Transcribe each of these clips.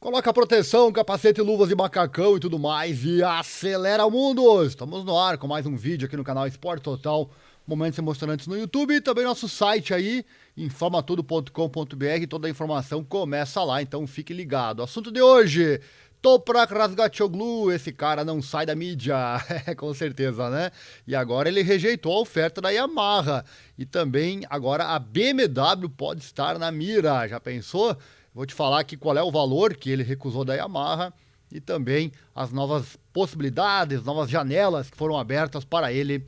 Coloca proteção, capacete, luvas de macacão e tudo mais e acelera o mundo! Estamos no ar com mais um vídeo aqui no canal Esporte Total, momentos emocionantes no YouTube e também nosso site aí, informatudo.com.br, toda a informação começa lá, então fique ligado. Assunto de hoje, Toprak Razgatlioglu, esse cara não sai da mídia, com certeza, né? E agora ele rejeitou a oferta da Yamaha e também agora a BMW pode estar na mira, já pensou? Vou te falar aqui qual é o valor que ele recusou da Yamaha e também as novas possibilidades, novas janelas que foram abertas para ele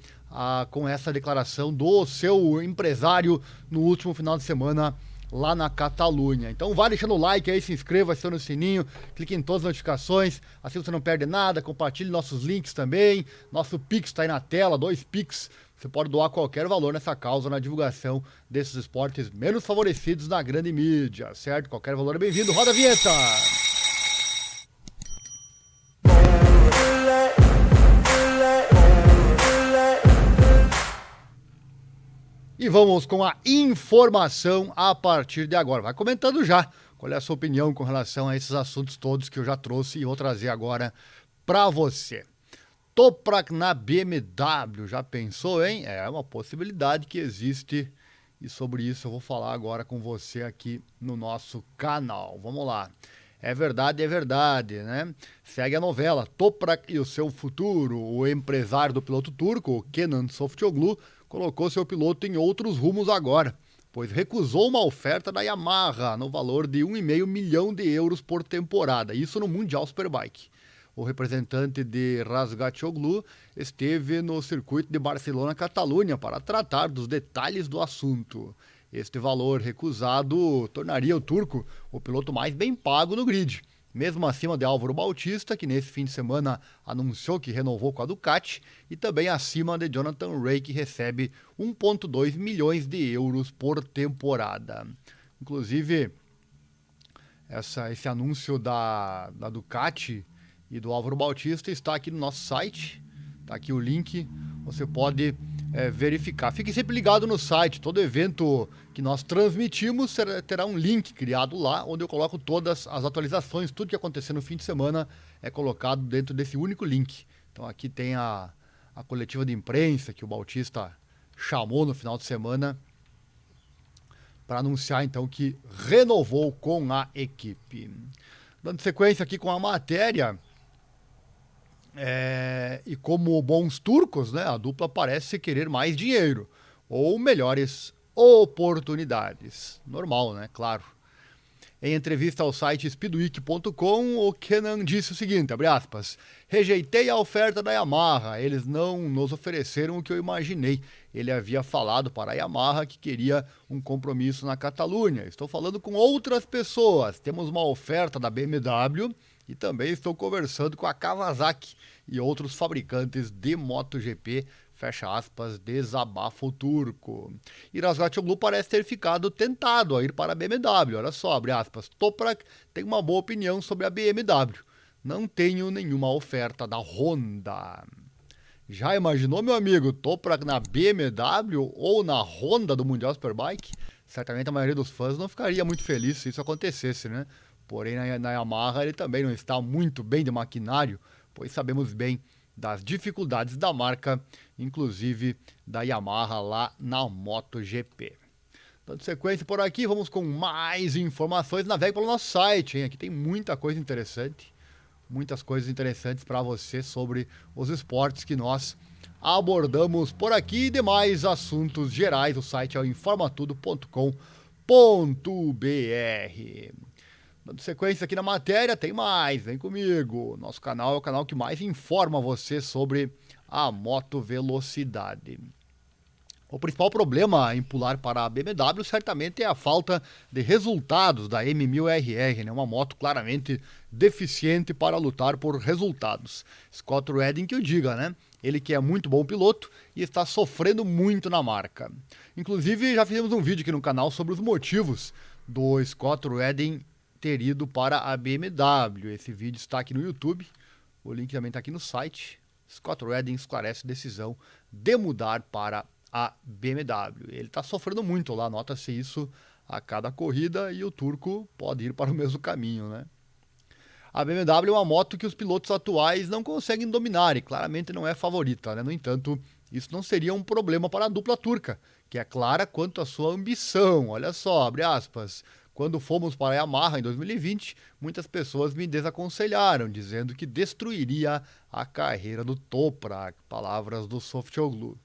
com essa declaração do seu empresário no último final de semana lá na Catalunha. Então vai deixando o like aí, se inscreva, acione o sininho, clique em todas as notificações, assim você não perde nada, compartilhe nossos links também, nosso Pix está aí na tela, 2 Pix. Você pode doar qualquer valor nessa causa na divulgação desses esportes menos favorecidos na grande mídia, certo? Qualquer valor é bem-vindo. Roda a vinheta! E vamos com a informação a partir de agora. Vai comentando já qual é a sua opinião com relação a esses assuntos todos que eu já trouxe e vou trazer agora para você. Toprak na BMW, já pensou, hein? É uma possibilidade que existe e sobre isso eu vou falar agora com você aqui no nosso canal. Vamos lá. É verdade, né? Segue a novela Toprak e o seu futuro. O empresário do piloto turco, Kenan Softoglu, colocou seu piloto em outros rumos agora, pois recusou uma oferta da Yamaha no valor de 1,5 milhão de euros por temporada, isso no Mundial Superbike. O representante de Razgatlioglu esteve no circuito de Barcelona-Catalunha para tratar dos detalhes do assunto. Este valor recusado tornaria o turco o piloto mais bem pago no grid, mesmo acima de Álvaro Bautista, que nesse fim de semana anunciou que renovou com a Ducati, e também acima de Jonathan Rea, que recebe 1,2 milhões de euros por temporada. Inclusive, esse anúncio da Ducati e do Álvaro Bautista está aqui no nosso site, está aqui o link, você pode verificar. Fique sempre ligado no site, todo evento que nós transmitimos terá um link criado lá, onde eu coloco todas as atualizações, tudo que acontecer no fim de semana é colocado dentro desse único link. Então aqui tem a coletiva de imprensa que o Bautista chamou no final de semana para anunciar então que renovou com a equipe. Dando sequência aqui com a matéria, e como bons turcos, né, a dupla parece querer mais dinheiro ou melhores oportunidades. Normal, né? Claro. Em entrevista ao site speedweek.com, o Kenan disse o seguinte, abre aspas, rejeitei a oferta da Yamaha, eles não nos ofereceram o que eu imaginei. Ele havia falado para a Yamaha que queria um compromisso na Catalunha. Estou falando com outras pessoas, temos uma oferta da BMW e também estou conversando com a Kawasaki e outros fabricantes de MotoGP, fecha aspas, desabafo turco. E Razgatlioglu parece ter ficado tentado a ir para a BMW. Olha só, abre aspas, Toprak tem uma boa opinião sobre a BMW. Não tenho nenhuma oferta da Honda. Já imaginou, meu amigo, Toprak na BMW ou na Honda do Mundial Superbike? Certamente a maioria dos fãs não ficaria muito feliz se isso acontecesse, né? Porém, na Yamaha ele também não está muito bem de maquinário, pois sabemos bem das dificuldades da marca, inclusive da Yamaha lá na MotoGP. Dando sequência por aqui, vamos com mais informações. Navegue pelo nosso site, hein? Aqui tem muita coisa interessante, muitas coisas interessantes para você sobre os esportes que nós abordamos por aqui e demais assuntos gerais. O site é o informatudo.com.br. Dando sequência aqui na matéria, tem mais, vem comigo. Nosso canal é o canal que mais informa você sobre a motovelocidade. O principal problema em pular para a BMW certamente é a falta de resultados da M1000RR, né? Uma moto claramente deficiente para lutar por resultados. Scott Redding que o diga, né? Ele que é muito bom piloto e está sofrendo muito na marca. Inclusive já fizemos um vídeo aqui no canal sobre os motivos do Scott Redding ter ido para a BMW. Esse vídeo está aqui no YouTube, o link também está aqui no site. Scott Redding esclarece decisão de mudar para a BMW. Ele está sofrendo muito lá, nota-se isso a cada corrida e o turco pode ir para o mesmo caminho, né? A BMW é uma moto que os pilotos atuais não conseguem dominar e claramente não é favorita, né? No entanto, isso não seria um problema para a dupla turca, que é clara quanto à sua ambição. Olha só, abre aspas. Quando fomos para a Yamaha em 2020, muitas pessoas me desaconselharam, dizendo que destruiria a carreira do Toprak. Palavras do Softoglu.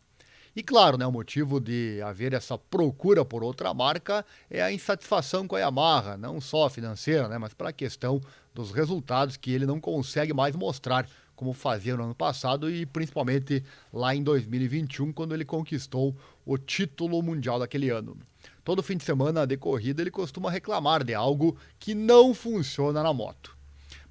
E claro, né, o motivo de haver essa procura por outra marca é a insatisfação com a Yamaha, não só financeira, né, mas pela questão dos resultados que ele não consegue mais mostrar como fazia no ano passado e principalmente lá em 2021, quando ele conquistou o título mundial daquele ano. Todo fim de semana de corrida ele costuma reclamar de algo que não funciona na moto.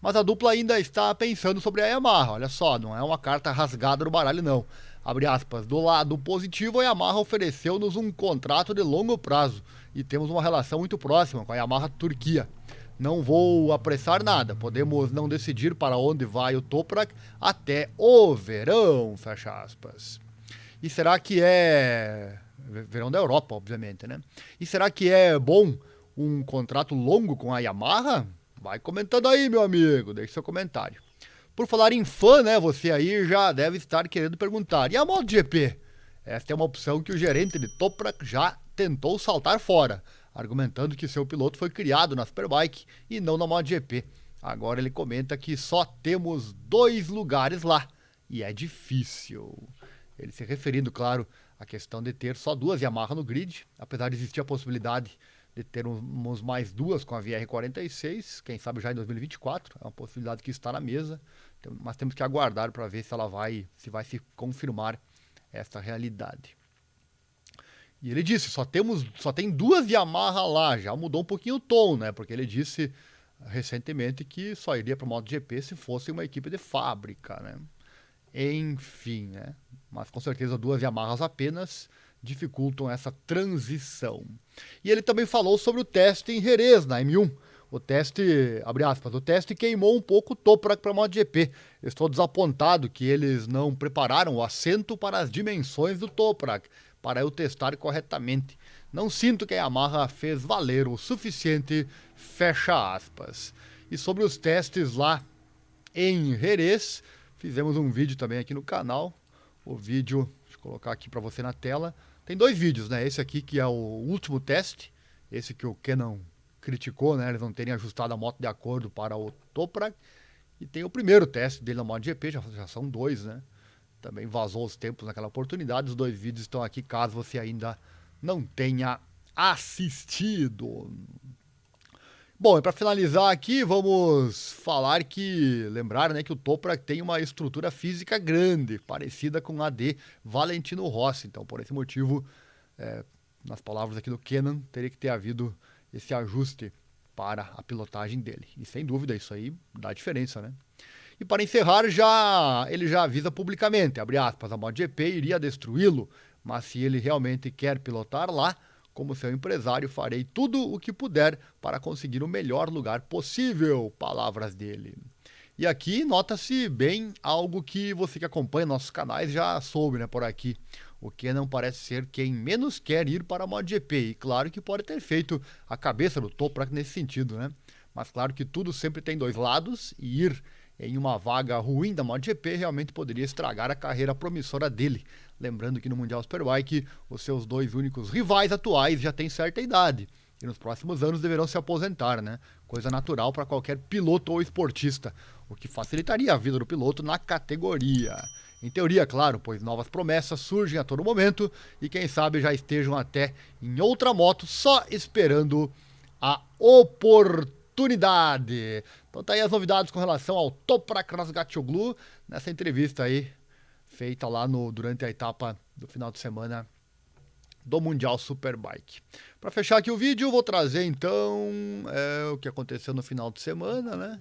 Mas a dupla ainda está pensando sobre a Yamaha, olha só, não é uma carta rasgada no baralho não. Abre aspas, do lado positivo a Yamaha ofereceu-nos um contrato de longo prazo e temos uma relação muito próxima com a Yamaha Turquia. Não vou apressar nada, podemos não decidir para onde vai o Toprak até o verão, fecha aspas. E será que é... verão da Europa, obviamente, né? E será que é bom um contrato longo com a Yamaha? Vai comentando aí, meu amigo, deixe seu comentário. Por falar em fã, né, você aí já deve estar querendo perguntar, e a MotoGP? Esta é uma opção que o gerente de Toprak já tentou saltar fora, argumentando que seu piloto foi criado na Superbike e não na MotoGP. Agora ele comenta que só temos 2 lugares lá, e é difícil. Ele se referindo, claro, à questão de ter só 2 Yamaha no grid, apesar de existir a possibilidade de termos mais 2 com a VR46, quem sabe já em 2024, é uma possibilidade que está na mesa, mas temos que aguardar para ver se vai se confirmar essa realidade. E ele disse, só tem 2 Yamaha lá, já mudou um pouquinho o tom, né? Porque ele disse recentemente que só iria para o MotoGP se fosse uma equipe de fábrica, né? Enfim, né? Mas com certeza 2 Yamahas apenas dificultam essa transição. E ele também falou sobre o teste em Jerez, na M1. O teste, abre aspas, o teste queimou um pouco o Toprak para a MotoGP. Estou desapontado que eles não prepararam o assento para as dimensões do Toprak, para eu testar corretamente. Não sinto que a Yamaha fez valer o suficiente, fecha aspas. E sobre os testes lá em Jerez, fizemos um vídeo também aqui no canal. O vídeo, deixa eu colocar aqui para você na tela. Tem 2 vídeos, né? Esse aqui que é o último teste, esse que o Kenan criticou, né? Eles não terem ajustado a moto de acordo para o Toprak. E tem o primeiro teste dele na MotoGP, já são 2, né? Também vazou os tempos naquela oportunidade. Os 2 vídeos estão aqui caso você ainda não tenha assistido. Bom, e para finalizar aqui, vamos falar lembrar, né, que o Toprak tem uma estrutura física grande, parecida com a de Valentino Rossi. Então, por esse motivo, nas palavras aqui do Kenan, teria que ter havido esse ajuste para a pilotagem dele. E sem dúvida, isso aí dá diferença, né? E para encerrar, ele já avisa publicamente, abre aspas, a MotoGP iria destruí-lo, mas se ele realmente quer pilotar lá, como seu empresário, farei tudo o que puder para conseguir o melhor lugar possível, palavras dele. E aqui nota-se bem algo que você que acompanha nossos canais já soube, né, por aqui. O Kenan parece ser quem menos quer ir para a MotoGP, e claro que pode ter feito a cabeça do Toprak nesse sentido, né? Mas claro que tudo sempre tem 2 lados, e ir em uma vaga ruim da MotoGP realmente poderia estragar a carreira promissora dele. Lembrando que no Mundial Superbike, os seus 2 únicos rivais atuais já têm certa idade e nos próximos anos deverão se aposentar, né? Coisa natural para qualquer piloto ou esportista, o que facilitaria a vida do piloto na categoria. Em teoria, claro, pois novas promessas surgem a todo momento e quem sabe já estejam até em outra moto só esperando a oportunidade. Então tá aí as novidades com relação ao Toprak Razgatlioglu nessa entrevista aí feita lá durante a etapa do final de semana do Mundial Superbike. Para fechar aqui o vídeo, vou trazer então o que aconteceu no final de semana, né?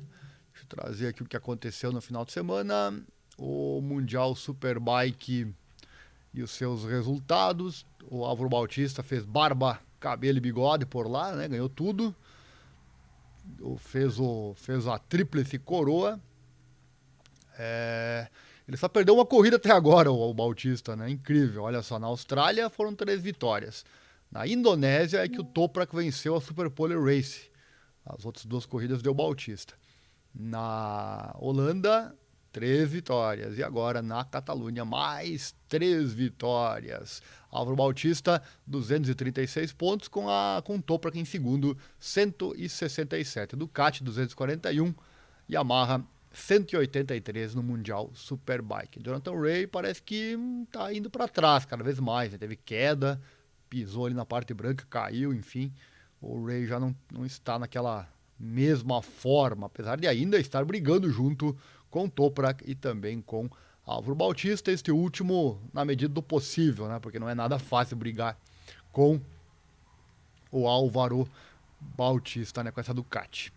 Deixa eu trazer aqui o que aconteceu no final de semana, o Mundial Superbike e os seus resultados. O Álvaro Bautista fez barba, cabelo e bigode por lá, né? Ganhou tudo. Fez a tríplice coroa. Ele só perdeu uma corrida até agora, o Bautista, né? Incrível. Olha só, na Austrália foram 3 vitórias. Na Indonésia é que o Toprak venceu a Superpole Race. As outras 2 corridas deu Bautista. Na Holanda, 3 vitórias. E agora na Catalunha, mais 3 vitórias. Álvaro Bautista, 236 pontos, com o Toprak em segundo, 167. Ducati, 241. Yamaha, 183 no Mundial Superbike. Jonathan Rea parece que tá indo para trás cada vez mais. Né? Teve queda, pisou ali na parte branca, caiu, enfim. O Rea já não está naquela mesma forma, apesar de ainda estar brigando junto com o Toprak e também com Álvaro Bautista, este último na medida do possível, né? Porque não é nada fácil brigar com o Álvaro Bautista, né? Com essa Ducati.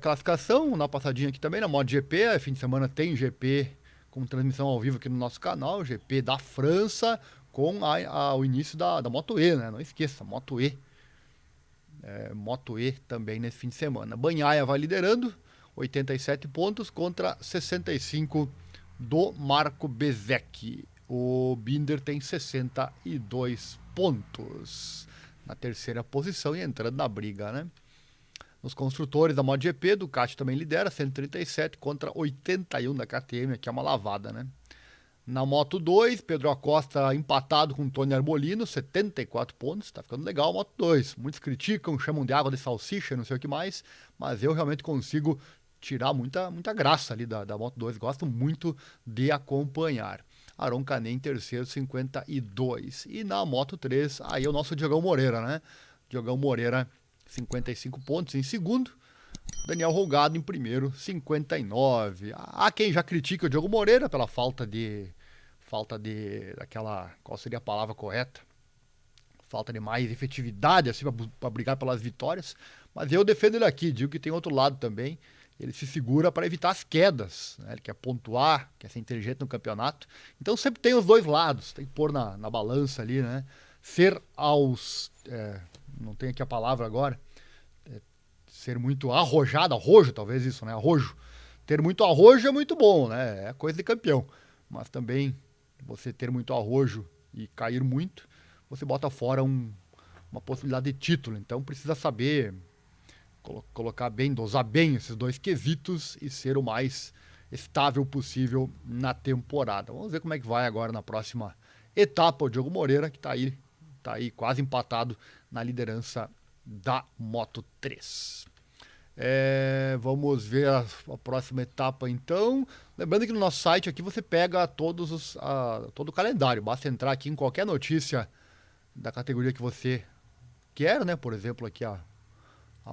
Classificação, na passadinha aqui também, na MotoGP, fim de semana tem GP com transmissão ao vivo aqui no nosso canal, GP da França, com o início da Moto E, né? Não esqueça, Moto E. Moto E também nesse fim de semana. Bagnaia vai liderando, 87 pontos contra 65 do Marco Bezzecchi. O Binder tem 62 pontos na terceira posição e entrando na briga, né? Nos construtores da MotoGP, Ducati também lidera, 137 contra 81 da KTM, que é uma lavada, né? Na Moto 2, Pedro Acosta empatado com Tony Arbolino, 74 pontos, tá ficando legal a Moto 2. Muitos criticam, chamam de água de salsicha, não sei o que mais, mas eu realmente consigo tirar muita graça ali da Moto 2, gosto muito de acompanhar. Aron Canet em terceiro, 52. E na Moto 3, aí é o nosso Diogão Moreira, né? Diogão Moreira, 55 pontos em segundo. Daniel Rolgado em primeiro, 59. Há quem já critique o Diogo Moreira pela falta de daquela, qual seria a palavra correta? Falta de mais efetividade assim para brigar pelas vitórias, mas eu defendo ele aqui, digo que tem outro lado também. Ele se segura para evitar as quedas, né? Ele quer pontuar, quer ser inteligente no campeonato. Então sempre tem os dois lados, tem que pôr na balança ali, né? Ser não tem aqui a palavra agora, ser muito arrojo talvez isso, né? Arrojo. Ter muito arrojo é muito bom, né? É coisa de campeão. Mas também você ter muito arrojo e cair muito, você bota fora uma possibilidade de título. Então precisa saber colocar bem, dosar bem esses dois quesitos e ser o mais estável possível na temporada. Vamos ver como é que vai agora na próxima etapa o Diogo Moreira, que tá aí quase empatado na liderança da Moto 3. Vamos ver a próxima etapa então. Lembrando que no nosso site aqui você pega todo o calendário. Basta entrar aqui em qualquer notícia da categoria que você quer, né? Por exemplo, aqui a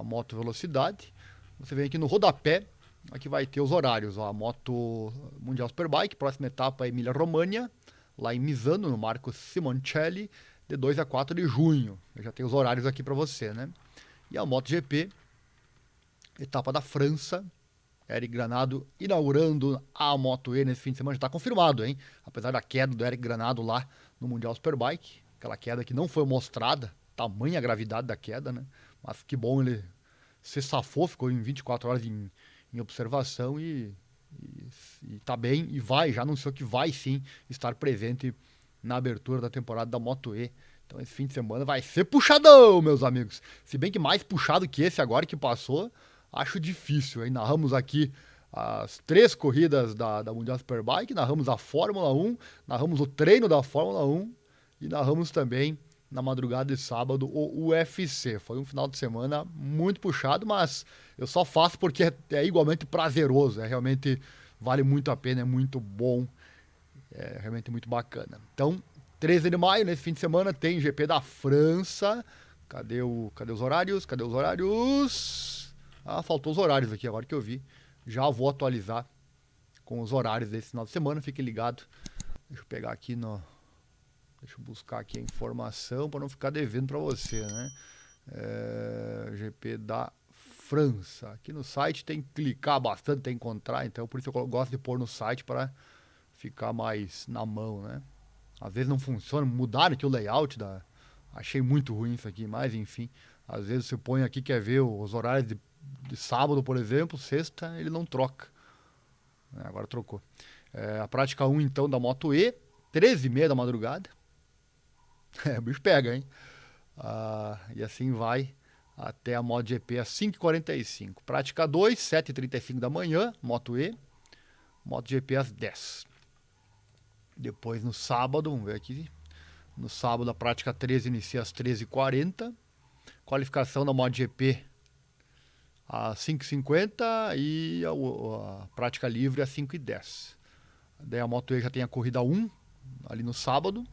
Moto Velocidade. Você vem aqui no rodapé, aqui vai ter os horários. A Moto Mundial Superbike, próxima etapa é Emília-Romagna, lá em Misano, no Marco Simoncelli, de 2 a 4 de junho. Eu já tenho os horários aqui para você, né? E a MotoGP, etapa da França, Eric Granado inaugurando a Moto E nesse fim de semana, já está confirmado, hein? Apesar da queda do Eric Granado lá no Mundial Superbike, aquela queda que não foi mostrada, tamanha a gravidade da queda, né? Mas que bom, ele se safou, ficou em 24 horas em observação e tá bem, e já anunciou que vai sim estar presente na abertura da temporada da Moto E. Então esse fim de semana vai ser puxadão, meus amigos. Se bem que mais puxado que esse agora que passou, acho difícil, hein? Narramos aqui as 3 corridas da Mundial Superbike, narramos a Fórmula 1, narramos o treino da Fórmula 1 e narramos também na madrugada de sábado o UFC. Foi um final de semana muito puxado, mas eu só faço porque é igualmente prazeroso, realmente vale muito a pena, é muito bom, é realmente muito bacana. Então, 13 de maio, nesse fim de semana, tem GP da França. Cadê os horários? Cadê os horários? Faltou os horários aqui, agora que eu vi. Já vou atualizar com os horários desse final de semana, fique ligado. Deixa eu pegar aqui Deixa eu buscar aqui a informação para não ficar devendo para você, né? GP da França. Aqui no site tem que clicar bastante, tem que encontrar, então por isso eu gosto de pôr no site para ficar mais na mão, né? Às vezes não funciona, mudaram aqui o layout achei muito ruim isso aqui, mas enfim, às vezes você põe aqui, quer ver os horários de sábado, por exemplo, sexta, ele não troca. Agora trocou. A prática 1, então, da Moto E, 13h30 da madrugada. O bicho pega, hein? E assim vai até a MotoGP às 5h45. Prática 2, 7h35 da manhã, Moto E. MotoGP às 10. Depois no sábado, vamos ver aqui. No sábado a prática 3 inicia às 13h40. Qualificação da MotoGP às 5h50 e a prática livre às 5h10. Daí a Moto E já tem a corrida 1, ali no sábado,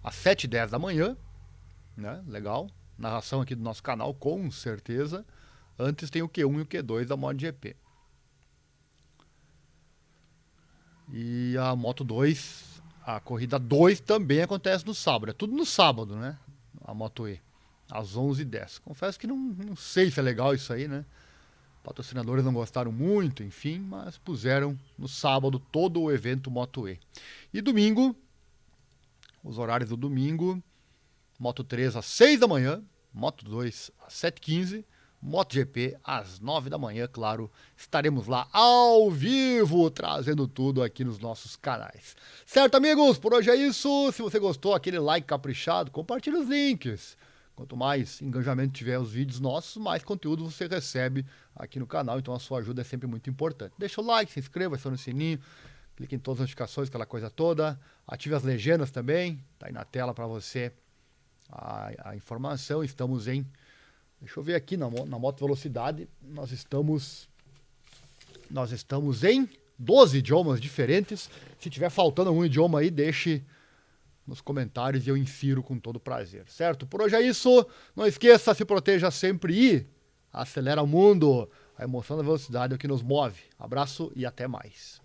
às 7h10 da manhã. Né? Legal. Narração aqui do nosso canal, com certeza. Antes tem o Q1 e o Q2 da MotoGP. E a Moto 2, a corrida 2 também acontece no sábado. É tudo no sábado, né? A Moto E, às 11h10. Confesso que não sei se é legal isso aí, né? Patrocinadores não gostaram muito, enfim, mas puseram no sábado todo o evento Moto E. E domingo, os horários do domingo, Moto 3 às 6 da manhã, Moto 2 às 7h15, MotoGP às 9 da manhã, claro, estaremos lá ao vivo, trazendo tudo aqui nos nossos canais. Certo, amigos? Por hoje é isso. Se você gostou, aquele like caprichado, compartilhe os links. Quanto mais engajamento tiver os vídeos nossos, mais conteúdo você recebe aqui no canal, então a sua ajuda é sempre muito importante. Deixa o like, se inscreva, acione o sininho, clique em todas as notificações, aquela coisa toda. Ative as legendas também, tá aí na tela para você a informação. Estamos em, deixa eu ver aqui na Moto Velocidade, nós estamos em 12 idiomas diferentes. Se tiver faltando algum idioma aí, deixe nos comentários e eu insiro com todo prazer, certo? Por hoje é isso. Não esqueça, se proteja sempre e acelera o mundo. A emoção da velocidade é o que nos move. Abraço e até mais.